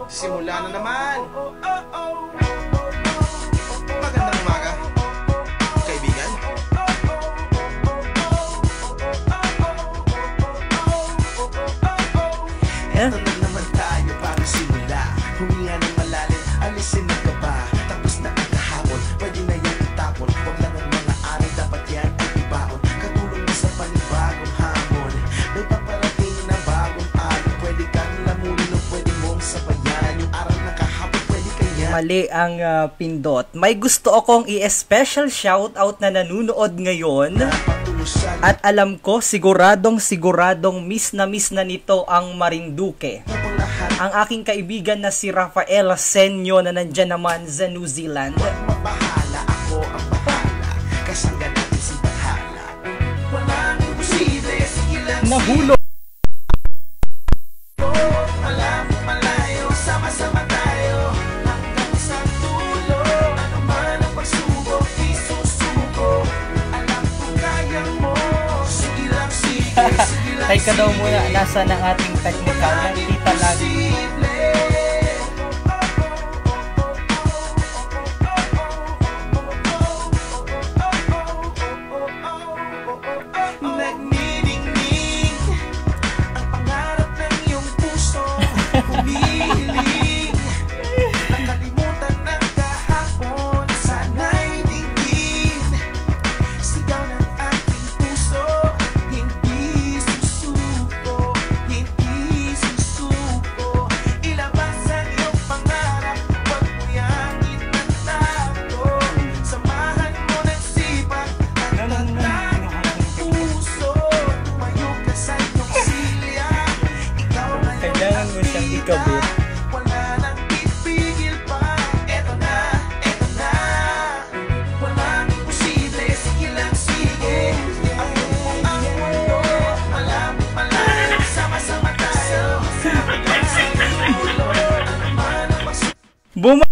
Simula na naman. Magandang umaga, kaibigan. Eto na naman tayo para simula. Huminga ng malalim, alisin ang kaba. Tapos na ang kahapon, pwede na yan itapon. Huwag lang ang mga aral, dapat yan ay ibaon. Katulong na sa panibagong hamon. May paparating na bagong araw. Pwede kang lamunin o pwede mong sabayan. Yung aral na kahapon, pwede kaya. Mali ang pindot. May gusto akong i-special shoutout na nanunood ngayon. At alam ko, siguradong miss na nito ang Marinduque. Ang aking kaibigan na si Rafael Senyo na nandyan naman sa New Zealand. Mabahala ako ang bahala. Kasangga natin si Bahala. Walang imposible. Sige lang. Nahulog. Malayo, sama-sama tayo. Hanggang sa dulo. Ano man ang pagsubok, isusuko. Alam ko kaya mo. Sige lang, sige lang. Teka daw muna, nasa ng ating technical. Nandita lagi. Nagniningning ang pangarap ng iyong puso. Humihiling nakalimutan ng Buma